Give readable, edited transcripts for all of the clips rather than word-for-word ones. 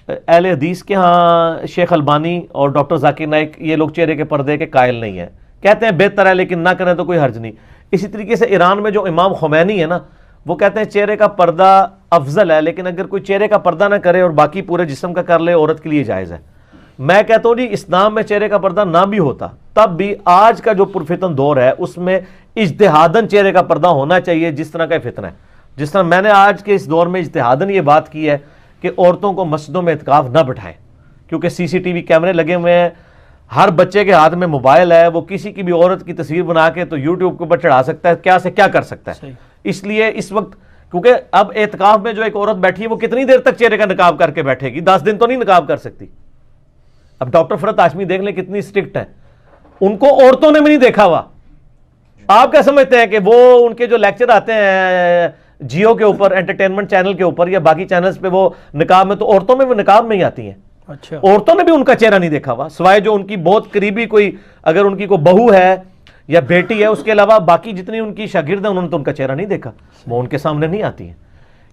اہل حدیث کے ہاں شیخ البانی اور ڈاکٹر ذاکر نائک یہ لوگ چہرے کے پردے کے قائل نہیں ہیں، کہتے ہیں بہتر ہے لیکن نہ کریں تو کوئی حرج نہیں۔ اسی طریقے سے ایران میں جو امام خمینی ہے نا، وہ کہتے ہیں چہرے کا پردہ افضل ہے، لیکن اگر کوئی چہرے کا پردہ نہ کرے اور باقی پورے جسم کا کر لے عورت کے لیے جائز ہے۔ میں کہتا ہوں جی اسلام میں چہرے کا پردہ نہ بھی ہوتا تب بھی آج کا جو پرفتن دور ہے اس میں اجتہاداً چہرے کا پردہ ہونا چاہیے، جس طرح کا فتنہ ہے۔ جس طرح میں نے آج کے اس دور میں اجتہاداً یہ بات کی ہے کہ عورتوں کو مسجدوں میں اعتکاف نہ بٹھائیں، کیونکہ سی سی ٹی وی کیمرے لگے ہوئے ہیں، ہر بچے کے ہاتھ میں موبائل ہے، وہ کسی کی بھی عورت کی تصویر بنا کے تو یوٹیوب کے اوپر چڑھا سکتا ہے، کیا سے کیا کر سکتا ہے۔ اس لیے اس وقت کیونکہ اب اعتکاف میں جو ایک عورت بیٹھی ہے وہ کتنی دیر تک چہرے کا نقاب کر کے بیٹھے گی؟ 10 دن تو نہیں نقاب کر سکتی۔ اب ڈاکٹر فرحت ہاشمی دیکھ لیں کتنی اسٹرکٹ ہیں، ان کو عورتوں نے بھی نہیں دیکھا ہوا۔ آپ کیا سمجھتے ہیں کہ وہ ان کے جو لیکچر آتے ہیں جیو کے اوپر، انٹرٹینمنٹ چینل کے اوپر یا باقی چینلز پہ، وہ نقاب میں، تو عورتوں میں وہ نقاب میں ہی آتی ہیں۔ اچھا، عورتوں نے بھی ان کا چہرہ نہیں دیکھا ہوا، سوائے جو ان کی بہت قریبی کوئی اگر ان کی کوئی بہو ہے یا بیٹی ہے، اس کے علاوہ باقی جتنی ان کی شاگرد ہیں انہوں نے تو ان کا چہرہ نہیں دیکھا، وہ ان کے سامنے نہیں آتی ہیں۔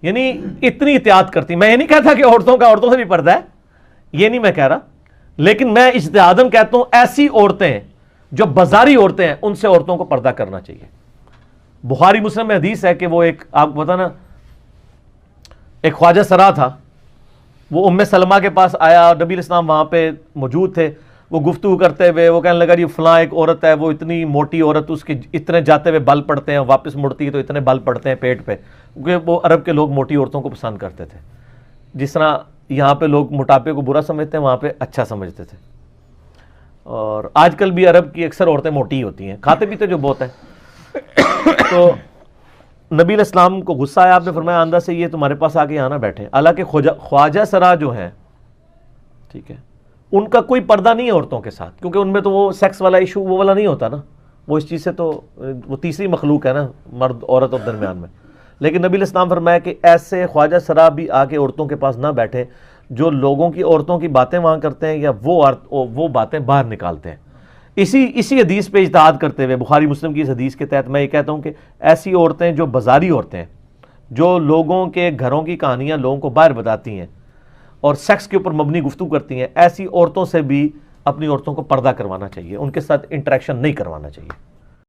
یعنی اتنی احتیاط کرتی۔ میں یہ نہیں کہتا کہ عورتوں سے بھی پردہ ہے، یہ نہیں میں کہہ رہا، لیکن میں اجتہاداً کہتا ہوں ایسی عورتیں جو بازاری عورتیں ہیں ان سے عورتوں کو پردہ کرنا چاہیے۔ بخاری مسلم میں حدیث ہے کہ وہ ایک، آپ کو پتا نا، ایک خواجہ سرا تھا، وہ ام سلمہ کے پاس آیا، نبی الاسلام وہاں پہ موجود تھے، وہ گفتگو کرتے ہوئے وہ کہنے لگا یہ فلاں ایک عورت ہے، وہ اتنی موٹی عورت، اس کے اتنے جاتے ہوئے بل پڑتے ہیں، واپس مڑتی ہے تو اتنے بل پڑتے ہیں پیٹ پہ، کیونکہ وہ عرب کے لوگ موٹی عورتوں کو پسند کرتے تھے، جس طرح یہاں پہ لوگ موٹاپے کو برا سمجھتے ہیں وہاں پہ اچھا سمجھتے تھے۔ اور آج کل بھی عرب کی اکثر عورتیں موٹی ہی ہوتی ہیں، کھاتے پیتے جو بہت ہیں۔ تو نبی علیہ السلام کو غصہ آیا، آپ نے فرمایا آندہ سے یہ تمہارے پاس آ کے یہاں نہ بیٹھے۔ حالانکہ خواجہ سرا جو ہیں، ٹھیک ہے، ان کا کوئی پردہ نہیں ہے عورتوں کے ساتھ، کیونکہ ان میں تو وہ سیکس والا ایشو وہ والا نہیں ہوتا نا، وہ اس چیز سے تو وہ تیسری مخلوق ہے نا، مرد عورت اور درمیان میں۔ لیکن نبی علیہ السلام فرمایا کہ ایسے خواجہ سرا بھی آ کے عورتوں کے پاس نہ بیٹھے جو لوگوں کی عورتوں کی باتیں وہاں کرتے ہیں یا وہ باتیں باہر نکالتے ہیں۔ اسی حدیث پہ اجتہاد کرتے ہوئے، بخاری مسلم کی اس حدیث کے تحت میں یہ کہتا ہوں کہ ایسی عورتیں جو بازاری عورتیں ہیں، جو لوگوں کے گھروں کی کہانیاں لوگوں کو باہر بتاتی ہیں اور سیکس کے اوپر مبنی گفتگو کرتی ہیں، ایسی عورتوں سے بھی اپنی عورتوں کو پردہ کروانا چاہیے، ان کے ساتھ انٹریکشن نہیں کروانا چاہیے۔